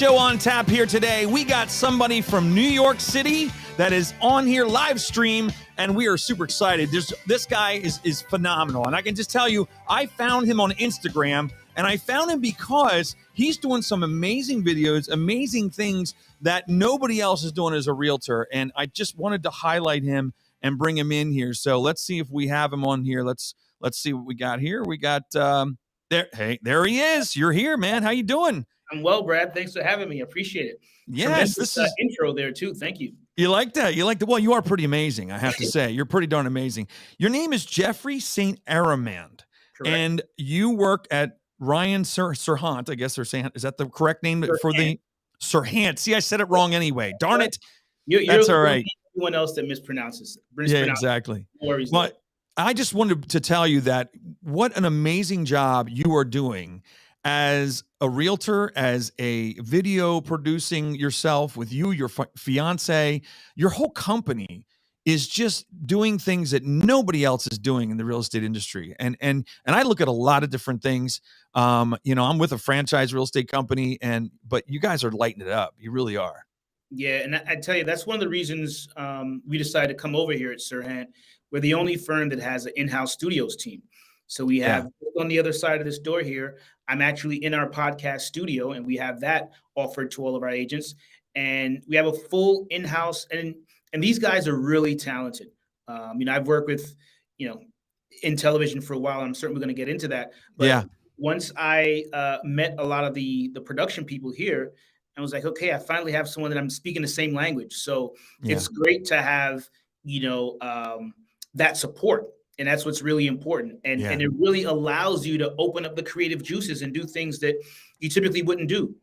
show on tap here today. We got somebody from New York City that is on here live stream, and we are super excited. This guy is phenomenal, and I can just tell you, I found him on Instagram, and I found him because he's doing some amazing videos, amazing things that nobody else is doing as a realtor, and I just wanted to highlight him and bring him in here. So let's see if we have him on here. Let's see what we got here. We got there. Hey, there he is. You're here, man. How you doing? I'm well, Brad. Thanks for having me. I appreciate it. Yes, this is intro there too. Thank you. You like that? You like that? Well, you are pretty amazing, I have to say. You're pretty darn amazing. Your name is Jeffrey St. Arromand, and you work at Ryan SERHANT, I guess, or SERHANT. Is that the correct name for the SERHANT? See, I said it wrong anyway. Darn it. That's all right. Anyone else that mispronounces it. Yeah, exactly. Well, I just wanted to tell you that what an amazing job you are doing as a realtor, as a video producing yourself with you, your fiance. Your whole company is just doing things that nobody else is doing in the real estate industry. And I look at a lot of different things. I'm with a franchise real estate company, but you guys are lighting it up. You really are. Yeah, and I tell you, that's one of the reasons we decided to come over here at SERHANT. We're the only firm that has an in-house studios team. So we have on the other side of this door here, I'm actually in our podcast studio, and we have that offered to all of our agents. And we have a full in-house, and these guys are really talented. I've worked with, in television for a while. I'm certainly going to get into that. But once I met a lot of the production people here, I was like, okay, I finally have someone that I'm speaking the same language. So it's great to have, that support. And that's what's really important. And it really allows you to open up the creative juices and do things that you typically wouldn't do,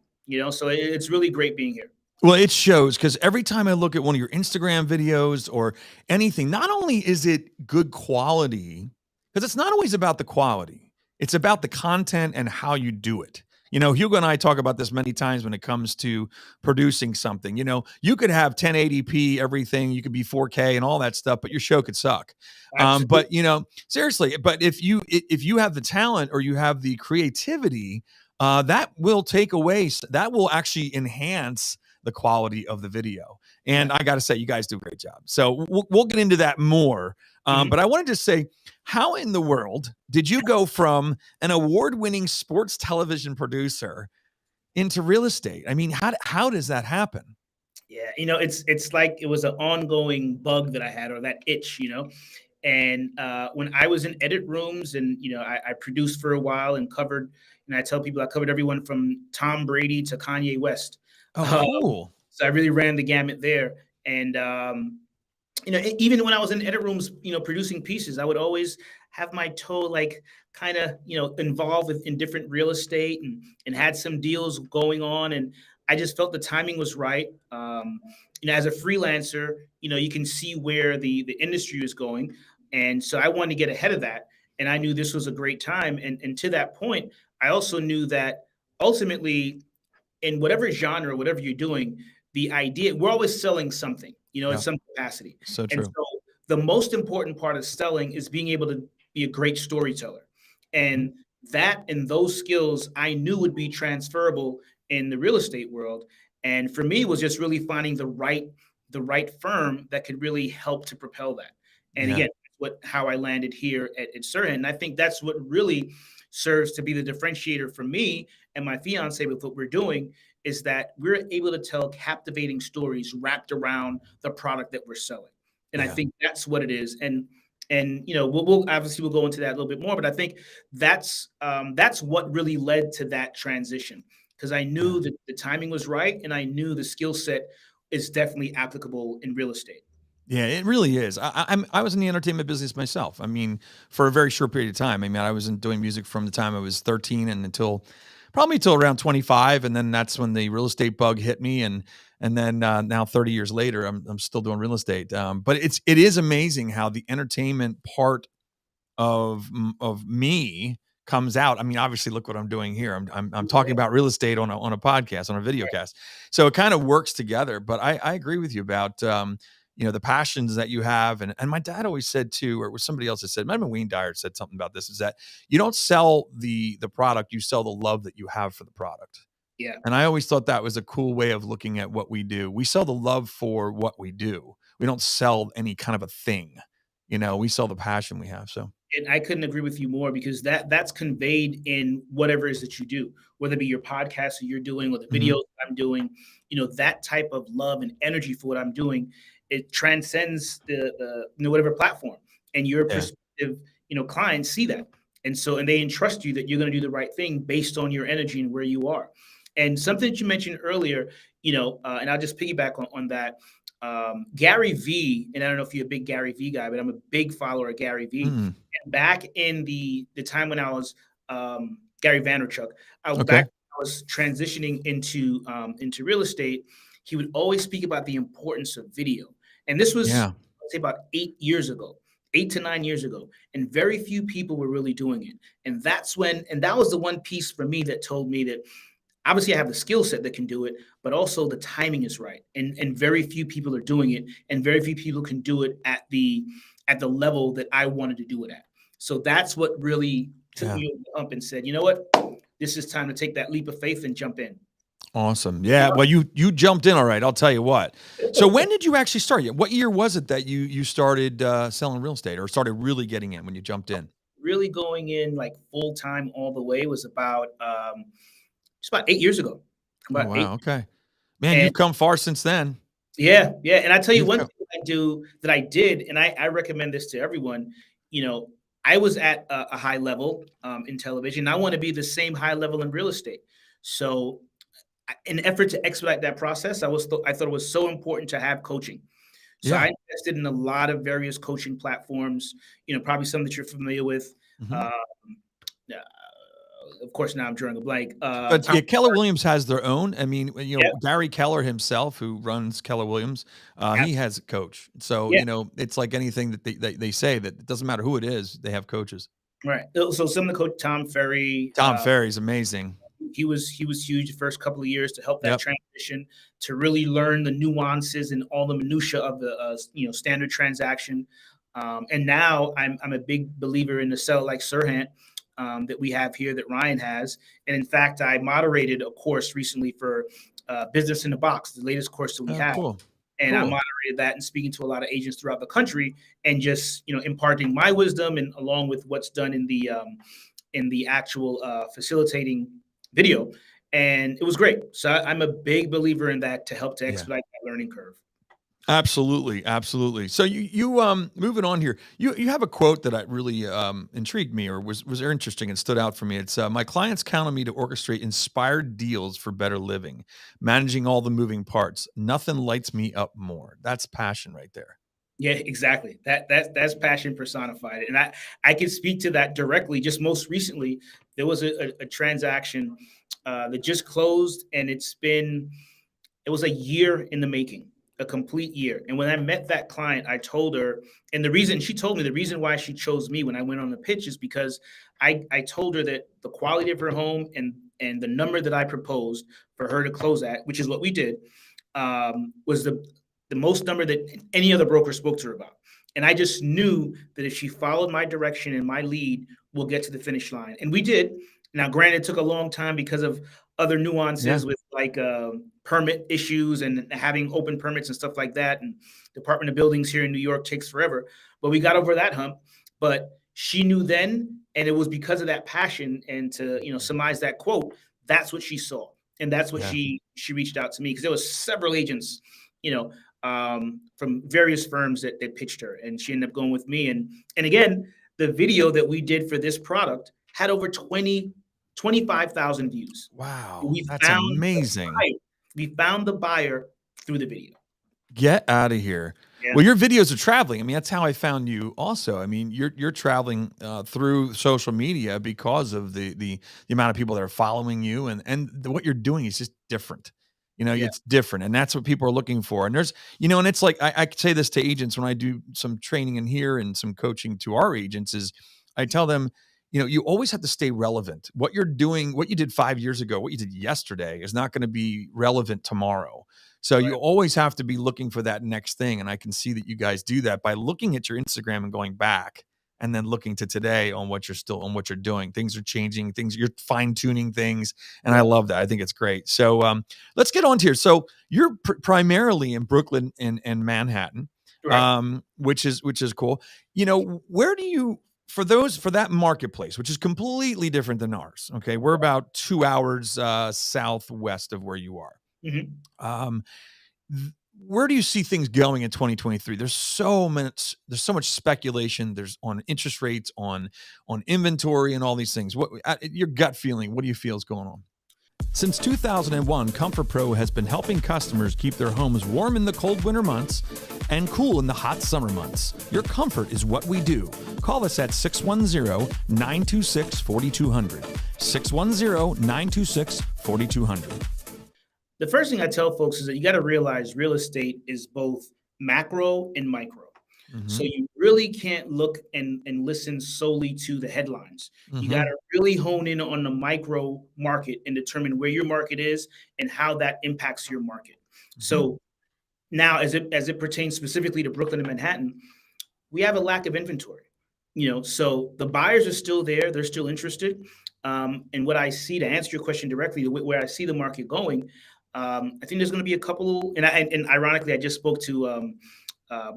so it's really great being here. Well, it shows, because every time I look at one of your Instagram videos or anything, not only is it good quality, because it's not always about the quality, it's about the content and how you do it. Hugo and I talk about this many times when it comes to producing something. You could have 1080p everything, you could be 4K and all that stuff, but your show could suck. But seriously, but if you have the talent or you have the creativity, that will take away, that will actually enhance the quality of the video. And I got to say, you guys do a great job. So we'll get into that more. But I wanted to say, how in the world did you go from an award-winning sports television producer into real estate? I mean, how does that happen? Yeah, it's like it was an ongoing bug that I had, or that itch, And when I was in edit rooms and, I produced for a while and covered, and I tell people I covered everyone from Tom Brady to Kanye West. Oh, cool. So I really ran the gamut there. And, even when I was in edit rooms, producing pieces, I would always have my toe kind of, involved in different real estate and had some deals going on. And I just felt the timing was right. As a freelancer, you can see where the industry is going. And so I wanted to get ahead of that. And I knew this was a great time. And to that point, I also knew that ultimately, in whatever genre, whatever you're doing, the idea, we're always selling something, in some capacity. So true. And so the most important part of selling is being able to be a great storyteller. And that and those skills I knew would be transferable in the real estate world. And for me, it was just really finding the right firm that could really help to propel that. And again, how I landed here at SERHANT. And I think that's what really serves to be the differentiator for me and my fiance with what we're doing, is that we're able to tell captivating stories wrapped around the product that we're selling. And I think that's what it is. And we'll obviously we'll go into that a little bit more, but I think that's what really led to that transition, because I knew that the timing was right, and I knew the skill set is definitely applicable in real estate. Yeah, it really is. I was in the entertainment business myself. I mean, for a very short period of time. I mean, I was doing music from the time I was 13 and probably until around 25, and then that's when the real estate bug hit me, and then now 30 years later, I'm still doing real estate. But it is amazing how the entertainment part of me comes out. I mean, obviously, look what I'm doing here. I'm talking about real estate on a podcast, on a video cast. So it kind of works together. But I agree with you about the passions that you have. And my dad always said too, or it was somebody else that said, maybe Wayne Dyer said something about this, is that you don't sell the product, you sell the love that you have for the product. Yeah. And I always thought that was a cool way of looking at what we do. We sell the love for what we do. We don't sell any kind of a thing. We sell the passion we have. So And I couldn't agree with you more because that's conveyed in whatever it is that you do, whether it be your podcast that you're doing or the mhm. videos I'm doing, that type of love and energy for what I'm doing, it transcends the whatever platform, and your Yeah. prospective, clients see that. And they entrust you that you're going to do the right thing based on your energy and where you are. And something that you mentioned earlier, and I'll just piggyback on that. Gary V, and I don't know if you're a big Gary V guy, but I'm a big follower of Gary V. Mm. And back in the time when I was Gary Vaynerchuk, Okay. I was transitioning into real estate. He would always speak about the importance of video, and this was, Yeah. I'd say, about 8 years ago. 8 to 9 years ago, and very few people were really doing it. And that was the one piece for me that told me that obviously I have the skill set that can do it, but also the timing is right. And very few people are doing it, and very few people can do it at the level that I wanted to do it at. So that's what really took Yeah. me over the hump and said, you know what? This is time to take that leap of faith and jump in. Awesome. Yeah. Well, you jumped in all right. I'll tell you what. So when did you actually start? What year was it that you started selling real estate or started really getting in when you jumped in? Really going in like full time all the way was about just about 8 years ago. Oh, About eight. wow. Okay. Man, And you've come far since then. yeah, yeah. And I tell you You've one come. thing I do that I did, and I recommend this to everyone. You know, I was at a high level in television. I want to be the same high level in real estate. So, in an effort to expedite that process, I thought it was so important to have coaching. So Yeah. I invested in a lot of various coaching platforms. Probably some that you're familiar with. Mhm. Um, uh, of course, now I'm drawing a blank. But Tom, yeah, Keller Williams has their own. I mean, yeah, Gary Keller himself, who runs Keller Williams, he has a coach. So, yeah, it's like anything that they say that it doesn't matter who it is, they have coaches. right. So some of the coach, Tom Ferry, Tom Ferry's amazing. he was huge the first couple of years to help that Yep. transition, to really learn the nuances and all the minutia of the standard transaction. And now I'm a big believer in the sell like Serhant that we have here, that Ryan has. And in fact, I moderated a course recently for Business in the Box, the latest course that we Oh, have. cool. And I Cool. moderated that and speaking to a lot of agents throughout the country, and just imparting my wisdom, and along with what's done in the actual facilitating video. And it was great. So I'm a big believer in that to help to Yeah. expedite that learning curve. Absolutely, absolutely. So you moving on here. You have a quote that I really intrigued me or was interesting and stood out for me. It's my clients count on me to orchestrate inspired deals for better living, managing all the moving parts. Nothing lights me up more. That's passion right there. Yeah, exactly. That's passion personified. And I can speak to that directly. Just most recently, there was a transaction that just closed, and it was a year in the making, a complete year. And when I met that client, I told her, and she told me the reason why she chose me when I went on the pitch is because I told her that the quality of her home and the number that I proposed for her to close at, which is what we did, was the most number that any other broker spoke to her about. And I just knew that if she followed my direction and my lead, we'll get to the finish line. And we did. Now, granted, it took a long time because of other Yeah. nuances with like permit issues and having open permits and stuff like that. And Department of Buildings here in New York takes forever. But we got over that hump. But she knew then, and it was because of that passion. And to surmise that quote, that's what she saw, and that's what Yeah. she reached out to me, because there was several agents, from various firms that pitched her, and she ended up going with me. And again, the video that we did for this product had over 25,000 views. Wow. We That's found the amazing. buyer. We found the buyer through the video. Get out of here. Yeah. Well, your videos are traveling. I mean, that's how I found you also. I mean, you're traveling through social media because of the amount of people that are following you, and what you're doing is just different. Yeah. It's different, and that's what people are looking for. And there's, and it's like I say this to agents when I do some training in here and some coaching to our agents is I tell them, you always have to stay relevant. What you're doing, what you did 5 years ago, what you did yesterday is not going to be relevant tomorrow. So you Right. always have to be looking for that next thing. And I can see that you guys do that by looking at your Instagram and going back and then looking to today on what you're doing. Things are changing, you're fine tuning things. And I love that. I think it's great. So let's get on to here. So you're primarily in Brooklyn and Manhattan, Right. which is cool. Where do you, for that marketplace, which is completely different than ours. Okay. We're about 2 hours southwest of where you are. Mhm. Um, where do you see things going in 2023? There's so much speculation. There's on interest rates, on inventory, and all these things. What your gut feeling? What do you feel is going on? Since 2001, Comfort Pro has been helping customers keep their homes warm in the cold winter months and cool in the hot summer months. Your comfort is what we do. Call us at 610-926-4200. 610-926-4200. The first thing I tell folks is that you got to realize real estate is both macro and micro. So you really can't look and listen solely to the headlines. You got to really hone in on the micro market and determine where your market is and how that impacts your market. So now, as it pertains specifically to Brooklyn and Manhattan, we have a lack of inventory. So the buyers are still there; they're still interested. And what I see, to answer your question directly, where I see the market going, I think there's going to be a couple. And ironically, I just spoke to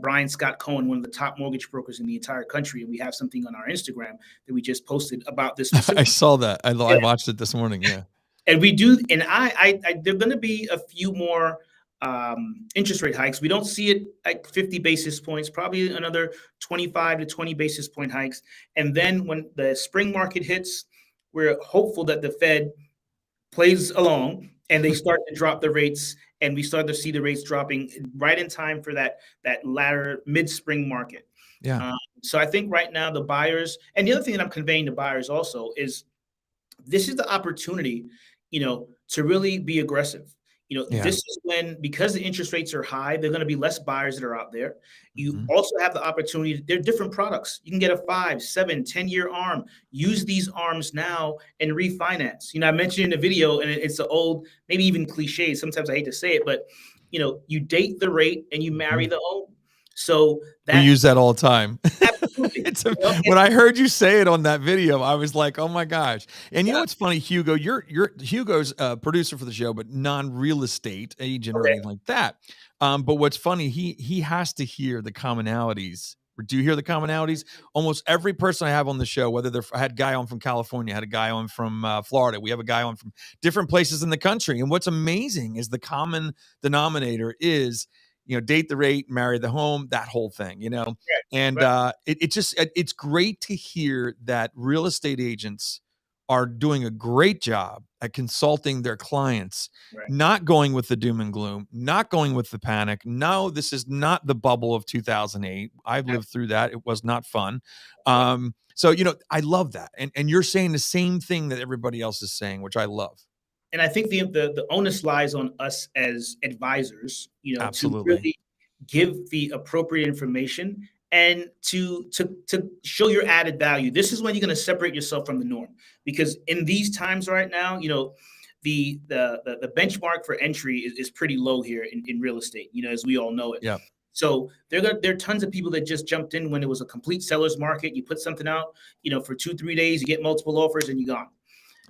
Brian Scott Cohen, one of the top mortgage brokers in the entire country, and we have something on our Instagram that we just posted about this specific. I saw that. I watched it this morning. Yeah. And we do, and I there are going to be a few more interest rate hikes. We don't see it like 50 basis points, probably another 25 to 20 basis point hikes. And then when the spring market hits, we're hopeful that the Fed plays along and they start to drop the rates, and we start to see the rates dropping right in time for that latter mid-spring market. Yeah. So I think right now the buyers, and the other thing that I'm conveying to buyers also is this is the opportunity, to really be aggressive. This is when, because the interest rates are high, there are going to be less buyers that are out there. You also have the opportunity. There are different products. You can get a 5, 7, 10-year ARM. Use these ARMs now and refinance. I mentioned in the video, and it's an old, maybe even cliche. Sometimes I hate to say it, but you date the rate and you marry the home. So we use that all the time. Absolutely. When I heard you say it on that video, I was like, "Oh my gosh!" And you know what's funny, Hugo? Hugo's a producer for the show, but non-real estate agent or anything like that. But what's funny, he has to hear the commonalities. Do you hear the commonalities? Almost every person I have on the show, whether I had a guy on from California, had a guy on from Florida, we have a guy on from different places in the country. And what's amazing is the common denominator is, date the rate, marry the home, that whole thing, and it's great to hear that real estate agents are doing a great job at consulting their clients, not going with the doom and gloom, not going with the panic. No, this is not the bubble of 2008. I've lived through that. It was not fun. So, I love that. And you're saying the same thing that everybody else is saying, which I love. And I think the onus lies on us as advisors, Absolutely, to really give the appropriate information and to show your added value. This is when you're going to separate yourself from the norm, because in these times right now, the benchmark for entry is pretty low here in real estate, as we all know it. Yeah. So there are tons of people that just jumped in when it was a complete seller's market. You put something out, for 2-3 days, you get multiple offers and you're gone.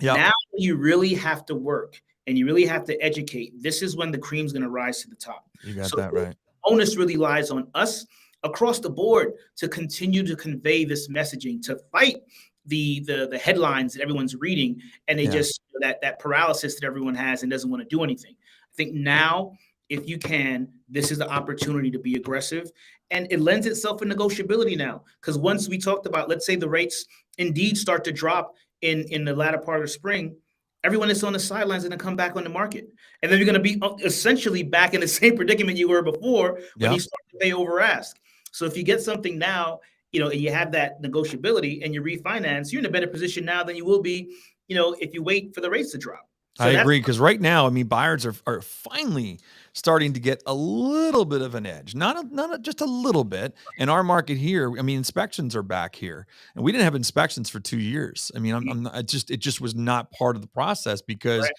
Yep. Now you really have to work and you really have to educate. This is when the cream's going to rise to the top. You got that right. Onus really lies on us across the board to continue to convey this messaging, to fight the headlines that everyone's reading, and they just that paralysis that everyone has and doesn't want to do anything. I think now, if you can, this is the opportunity to be aggressive, and it lends itself in negotiability now. Because once we talked about, let's say the rates indeed start to drop in the latter part of spring, everyone that's on the sidelines is going to come back on the market. And then you're going to be essentially back in the same predicament you were before when you start to pay over ask. So if you get something now, and you have that negotiability and you refinance, you're in a better position now than you will be, if you wait for the rates to drop. So I agree, because right now, buyers are finally starting to get a little bit of an edge, not just a little bit. In our market here, inspections are back here, and we didn't have inspections for 2 years. It just was not part of the process, because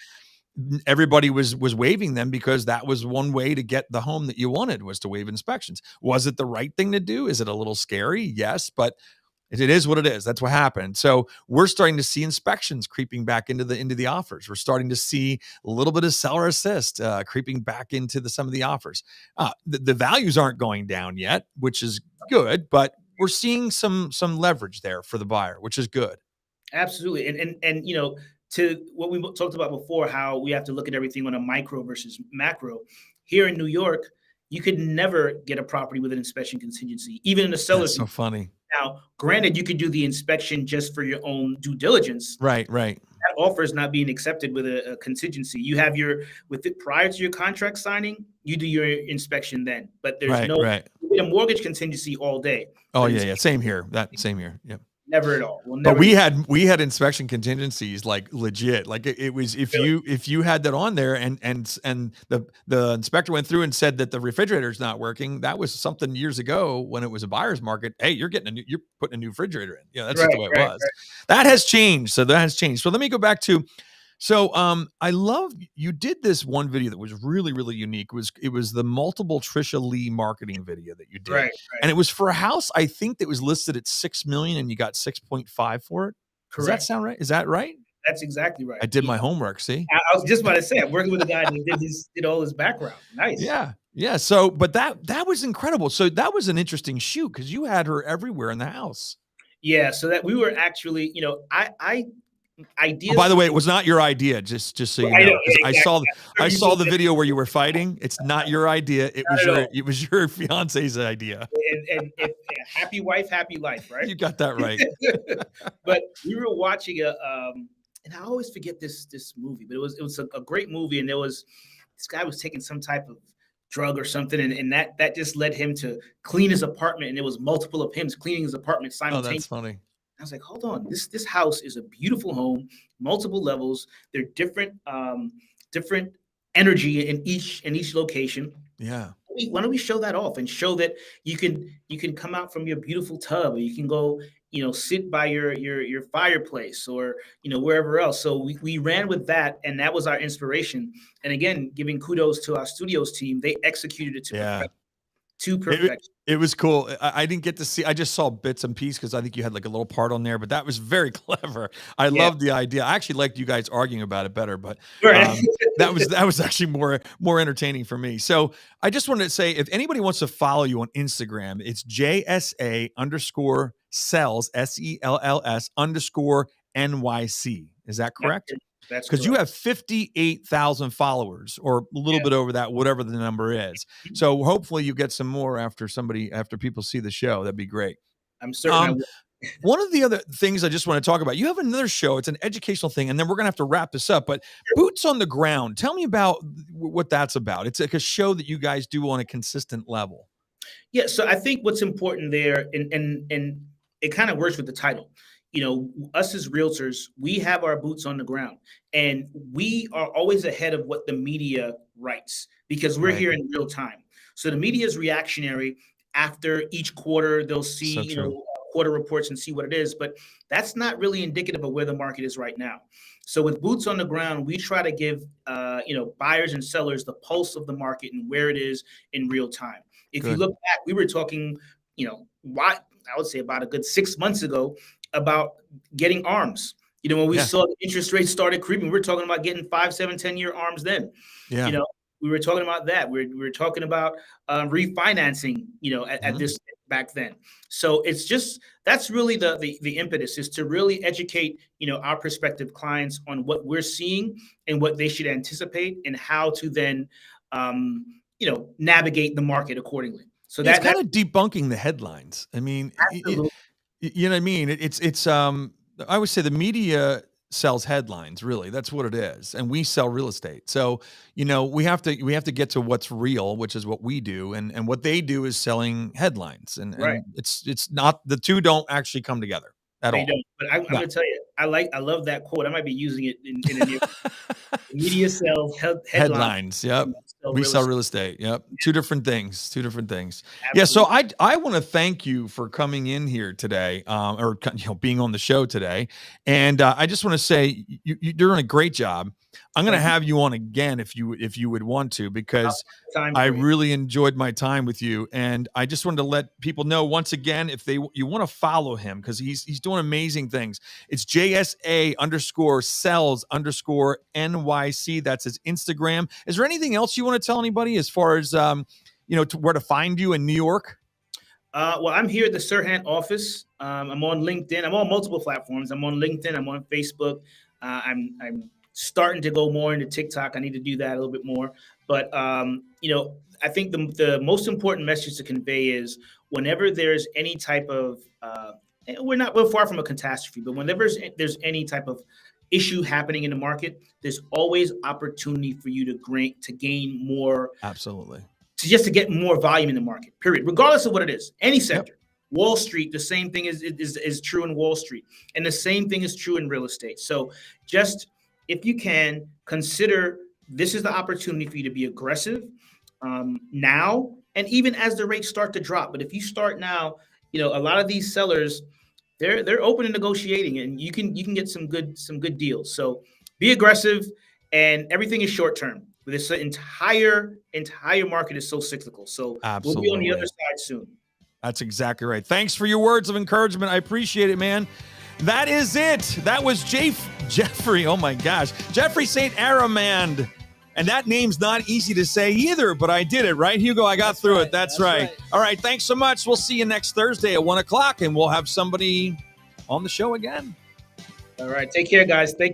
everybody was waiving them, because that was one way to get the home that you wanted, was to waive inspections. Was it the right thing to do? Is it a little scary? Yes, but It is what it is. That's what happened. So we're starting to see inspections creeping back into the offers. We're starting to see a little bit of seller assist creeping back into some of the offers. The values aren't going down yet, which is good, but we're seeing some leverage there for the buyer, which is good. Absolutely. And to what we talked about before, how we have to look at everything on a micro versus macro. Here in New York, you could never get a property with an inspection contingency, even in the seller's. That's so funny. Now, granted, you could do the inspection just for your own due diligence. Right. That offer is not being accepted with a contingency. You have prior to your contract signing, you do your inspection then. But there's you get a mortgage contingency all day. Oh yeah. Same here. Same here. Yep. Never at all. But we had inspection contingencies like legit. Like it was if you had that on there and the inspector went through and said that the refrigerator's not working, that was something years ago when it was a buyer's market. Hey, you're putting a new refrigerator in. Yeah, that's just the way it was. Right. That has changed. So let me go back to. So I love you did this one video that was really, really unique. It was the multiple Tricia Lee marketing video that you did. Right. And it was for a house, I think, that was listed at 6 million and you got 6.5 for it. Correct. Does that sound right? Is that right? That's exactly right. I did my homework. See, I was just about to say, I'm working with a guy that did all his background. Nice. Yeah. So, but that was incredible. So that was an interesting shoot because you had her everywhere in the house. Yeah. So that we were actually, ideas. Oh, by the way, it was not your idea. Just so you know, exactly. I saw the video where you were fighting. It's not your idea. It was your fiance's idea. And happy wife, happy life, right? You got that right. But we were watching and I always forget this movie, but it was a great movie, and this guy was taking some type of drug or something, and that just led him to clean his apartment, and there was multiple of him cleaning his apartment simultaneously. Oh, that's funny. I was like, hold on, this house is a beautiful home, multiple levels. They're different energy in each location. Yeah. Why don't we show that off and show that you can come out from your beautiful tub, or you can go, sit by your fireplace, or wherever else. So we ran with that, and that was our inspiration. And again, giving kudos to our studios team, they executed it to perfection. It was cool. I didn't get to see. I just saw bits and pieces because I think you had like a little part on there, but that was very clever. I loved the idea. I actually liked you guys arguing about it better, but that was actually more entertaining for me. So I just wanted to say, if anybody wants to follow you on Instagram, it's JSA_sells SELLS_NYC. Is that correct? That's because you have 58,000 followers, or a little bit over that, whatever the number is. So hopefully you get some more after people see the show. That'd be great. I'm certain. One of the other things I just want to talk about, you have another show. It's an educational thing, and then we're going to have to wrap this up. But Boots on the Ground, tell me about what that's about. It's like a show that you guys do on a consistent level. Yeah. So I think what's important there, and it kind of works with the title. Us as realtors, we have our boots on the ground, and we are always ahead of what the media writes because we're here in real time. So the media is reactionary. After each quarter, they'll see, quarter reports and see what it is, but that's not really indicative of where the market is right now. So with boots on the ground, we try to give, buyers and sellers the pulse of the market and where it is in real time. If you look back, we were talking, I would say about a good 6 months ago, about getting ARMs. When we saw the interest rates started creeping, we were talking about getting 5, 7, 10-year ARMs then. Yeah. We were talking about that. We were talking about refinancing, at this back then. So that's really the impetus, is to really educate, our prospective clients on what we're seeing and what they should anticipate, and how to then, navigate the market accordingly. So that's kind of debunking the headlines. I mean, absolutely. You know what I mean? It's I always say the media sells headlines, really. That's what it is. And we sell real estate. So, we have to get to what's real, which is what we do. And what they do is selling headlines. And it's not, the two don't actually come together at all. Don't. But I'm going to tell you, I love that quote. I might be using it in a new media sells headlines. Yep. We sell real estate. Yep. Two different things. Absolutely. Yeah. So I want to thank you for coming in here today, or being on the show today. And I just want to say you're doing a great job. I'm going to Thank you. have you on again if you would want to, because Time I for you. really enjoyed my time with you. And I just wanted to let people know once again, if you want to follow him, because he's doing amazing things. It's JSA_cells_NYC. That's his Instagram. Is there anything else you want to tell anybody as far as where to find you in New York? Well, I'm here at the SERHANT office. I'm on LinkedIn. I'm on multiple platforms. I'm on LinkedIn. I'm on Facebook. I'm starting to go more into TikTok. I need to do that a little bit more. But I think the most important message to convey is whenever there's any type of we're far from a catastrophe, but whenever there's any type of issue happening in the market, there's always opportunity for you to gain more. Absolutely. To get more volume in the market, period, regardless of what it is, any sector. Yep. Wall Street, the same thing is true in Wall Street, and the same thing is true in real estate. So just, if you can, consider this is the opportunity for you to be aggressive now, and even as the rates start to drop. But if you start now, a lot of these sellers, they're open to negotiating, and you can get some good deals. So be aggressive, and everything is short term. This entire market is so cyclical. So Absolutely. We'll be on the other side soon. That's exactly right. Thanks for your words of encouragement. I appreciate it, man. That is it. That was Jeffrey. Oh my gosh. Jeffrey St. Arromand. And that name's not easy to say either, but I did it, right, Hugo? I got through it. That's right. All right. Thanks so much. We'll see you next Thursday at 1:00, and we'll have somebody on the show again. All right. Take care, guys. Thank you.